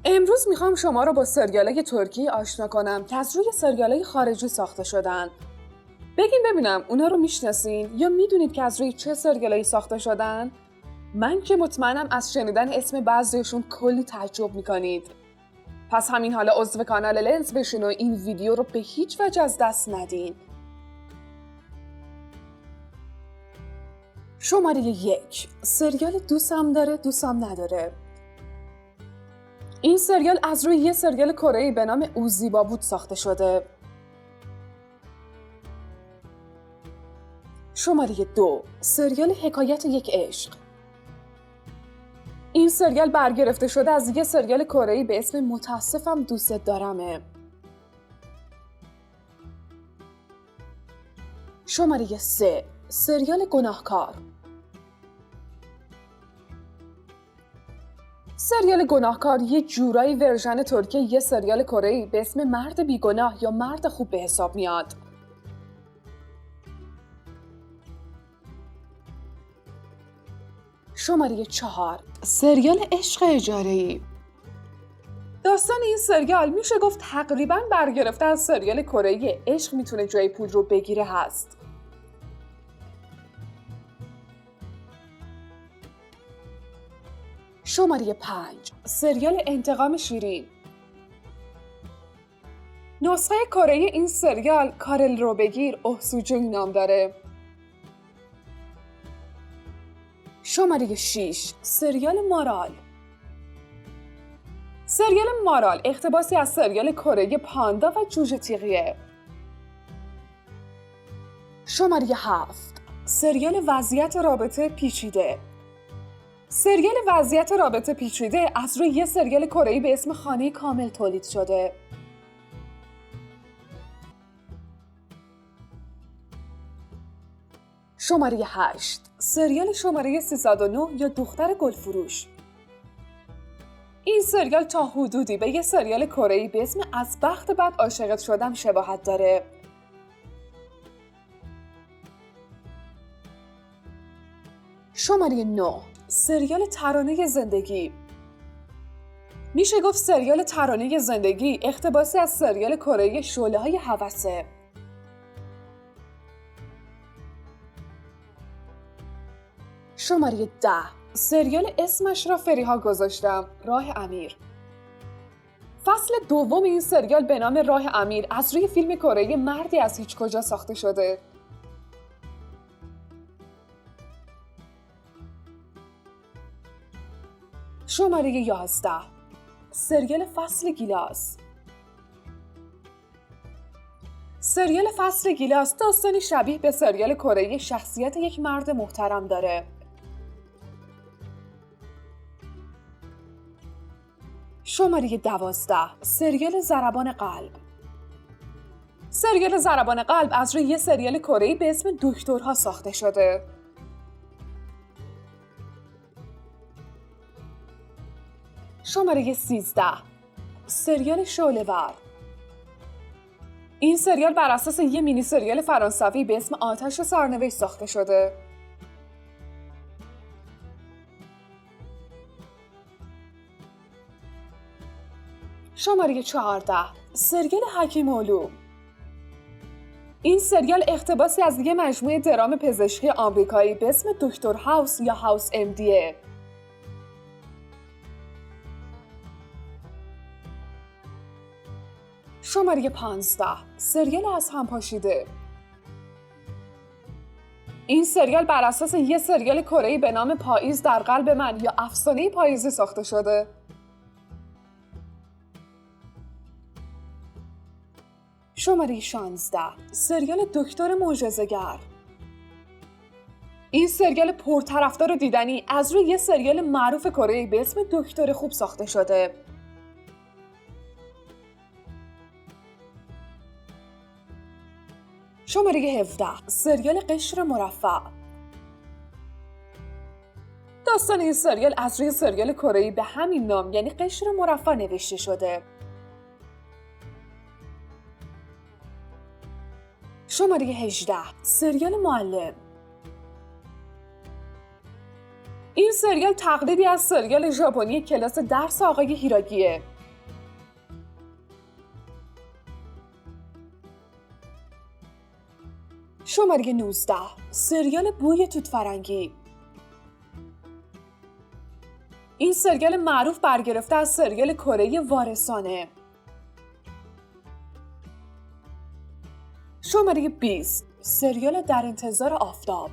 امروز میخوام شما رو با سریالای ترکی آشنا کنم که از روی سریالای خارجی ساخته شدن. بگین ببینم اونا رو میشناسین یا میدونید که از روی چه سریالایی ساخته شدن؟ من که مطمئنم از شنیدن اسم بعضیشون کلی تعجب میکنید. پس همین حالا عضو کانال لنز بشین و این ویدیو رو به هیچ وجه از دست ندین. شماره 1. سریال دوستم داره دوستم نداره. این سریال از روی یه سریال کره‌ای به نام اوزیبا بود ساخته شده. شماره 2. سریال حکایت یک عشق. این سریال برگرفته شده از یه سریال کره‌ای به اسم متاسفم دوست دارمه. شماره 3. سریال گناهکار. سریال گناهکار یه جورایی ورژن ترکی یه سریال کره‌ای به اسم مرد بیگناه یا مرد خوب به حساب میاد. شماره 4. سریال عشق اجاره‌ای. داستان این سریال میشه گفت تقریباً برگرفته از سریال کره‌ای عشق میتونه جای پول رو بگیره هست. شماره 5. سریال انتقام شیرین. نسخه کره‌ای این سریال کارل رو بگیر احسوجنگ نام داره. شماره 6. سریال مارال. سریال مارال اقتباسی از سریال کره‌ای پاندا و جوجه تیغیه. شماره 7. سریال وضعیت رابطه پیچیده. سریال وضعیت رابطه پیچیده از روی یه سریال کره‌ای به اسم خانه کامل تولید شده. شماره 8. سریال شماره 309 یا دختر گلفروش. این سریال تا حدودی به یه سریال کره‌ای به اسم از بخت بد عاشقت شدم شباهت داره. شماره 9. سریال ترانه زندگی. میشه گفت سریال ترانه زندگی اقتباسی از سریال کره‌ای شعله‌های هوسه. شماره 10. سریال اسمش را فریها گذاشتم، راه امیر. فصل دوم این سریال به نام راه امیر از روی فیلم کره‌ای مردی از هیچ کجا ساخته شده. شماره 11. سریال فصل گیلاس. سریال فصل گیلاس داستانی شبیه به سریال کره‌ای شخصیت یک مرد محترم داره. شماره 12. سریال ضربان قلب. سریال ضربان قلب از روی یه سریال کره‌ای به اسم دکترها ساخته شده. شماره 13. سریال شعله‌ور. این سریال بر اساس یه مینی سریال فرانسوی به اسم آتش سرنوشت ساخته شده. شماره 14. سریال حکیم علوم. این سریال اقتباسی از یه مجموعه درام پزشکی آمریکایی به اسم دکتر هاوس یا هاوس MDه. شماره 15. سریال از هم پاشیده. این سریال بر اساس یه سریال کره‌ای به نام پاییز در قلب من یا افسانه پاییزی ساخته شده. شماره 16. سریال دکتر معجزه‌گر. این سریال پرطرفدار و دیدنی از روی یه سریال معروف کره‌ای به اسم دکتر خوب ساخته شده. شماره 17. سریال قشر مرفع. داستان این سریال از روی سریال کره‌ای به همین نام یعنی قشر مرفع نوشته شده. شماره 18. سریال معلم. این سریال تقلیدی از سریال ژاپنی کلاس درس آقای هیراگیه. شماره 19. سریال بوی توت فرنگی. این سریال معروف برگرفته از سریال کره وارثانه. شماره 20. سریال در انتظار آفتاب.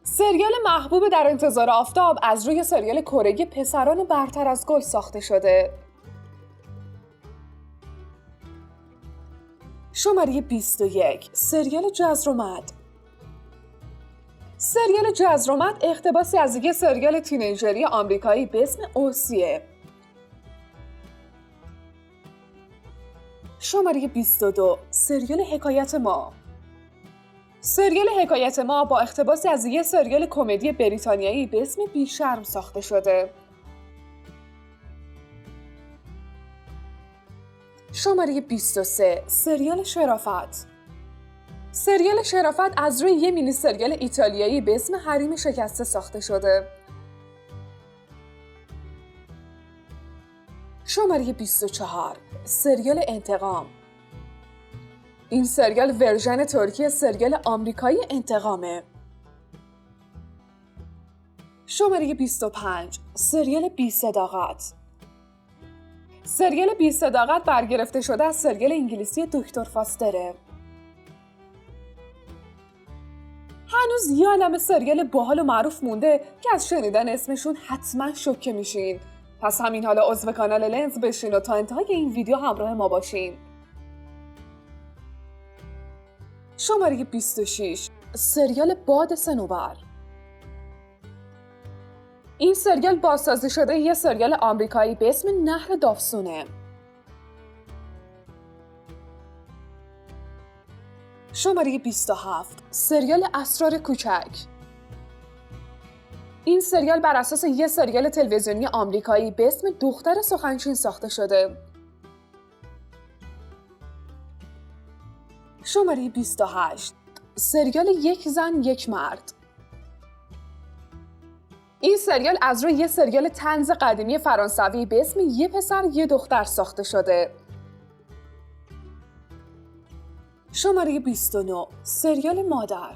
سریال محبوب در انتظار آفتاب از روی سریال کره پسران برتر از گل ساخته شده. شماره 21. سریال جزرومد. سریال جزرومد اقتباسی از یک سریال تینیجری آمریکایی به اسم اوسیه. شماره 22. سریال حکایت ما. سریال حکایت ما با اقتباسی از یک سریال کمدی بریتانیایی به اسم بیشرم ساخته شده. شماره 23. سریال شرافت. سریال شرافت از روی یک مینی سریال ایتالیایی به اسم حریم شکسته ساخته شده. شماره 24. سریال انتقام. این سریال ورژن ترکی سریال آمریکایی انتقامه. شماره 25. سریال بی صداقت. سریال بی صداقت برگرفته شده از سریال انگلیسی دکتر فاستره. هنوز یه عالمه سریال باحال و معروف مونده که از شنیدن اسمشون حتما شوکه میشین. پس همین حالا عضو کانال لنز بشین و تا انتهای این ویدیو همراه ما باشین. شماره 26. سریال باد صنوبر. این سریال بازسازی شده یه سریال آمریکایی به اسم نهر داوسونه. شماره 27. سریال اسرار کوچک. این سریال بر اساس یه سریال تلویزیونی آمریکایی به اسم دختر سخنچین ساخته شده. شماره 28. سریال یک زن یک مرد. این سریال از روی یه سریال طنز قدیمی فرانسوی به اسم یه پسر یه دختر ساخته شده. شماره 29. سریال مادر.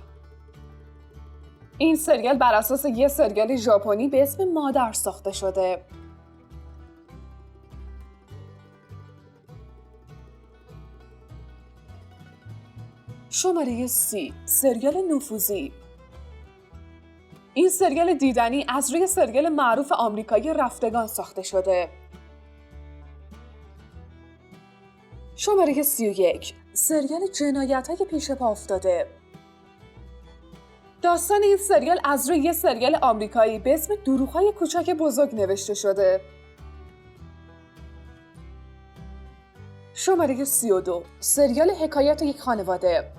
این سریال بر اساس یه سریال ژاپنی به اسم مادر ساخته شده. شماره 30. سریال نفوذی. این سریال دیدنی از روی سریال معروف آمریکایی رفتگان ساخته شده. شماره 31. سریال جنایت‌های پیش پا افتاده. داستان این سریال از روی یه سریال آمریکایی به اسم دروغ‌های کوچک بزرگ نوشته شده. شماره 32. سریال حکایت یک خانواده.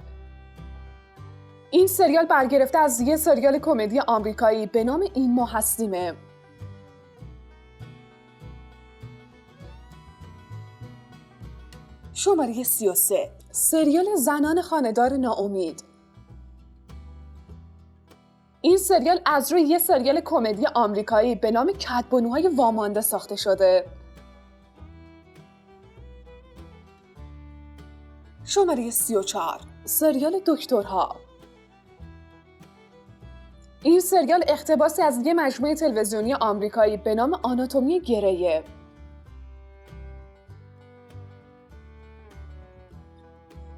این سریال برگرفته از یه سریال کمدی آمریکایی به نام این ما هستیمه. شماره 33. سریال زنان خانه‌دار ناامید. این سریال از روی یه سریال کمدی آمریکایی به نام کدبانوهای وامانده ساخته شده. شماره 34. سریال دکترها. این سریال اقتباسی از یه مجموعه تلویزیونی آمریکایی به نام آناتومی گریه.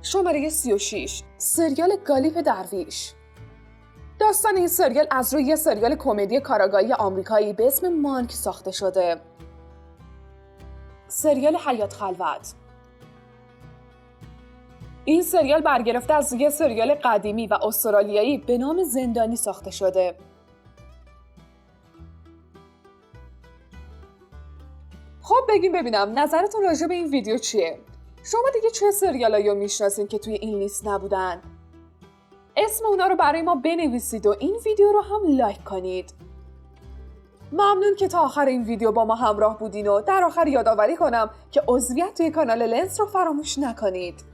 شماره 36. سریال گالیپ درویش. داستان این سریال از روی یه سریال کمدی کاراگاهی آمریکایی به اسم مانک ساخته شده. سریال حیات خلوت. این سریال برگرفته از یه سریال قدیمی و استرالیایی به نام زندانی ساخته شده. خب بگیم ببینم نظرتون راجع به این ویدیو چیه؟ شما دیگه چه سریالایی رو میشناسین که توی این لیست نبودن؟ اسم اونا رو برای ما بنویسید و این ویدیو رو هم لایک کنید. ممنون که تا آخر این ویدیو با ما همراه بودین و در آخر یادآوری کنم که عضویت توی کانال لنز رو فراموش نکنید.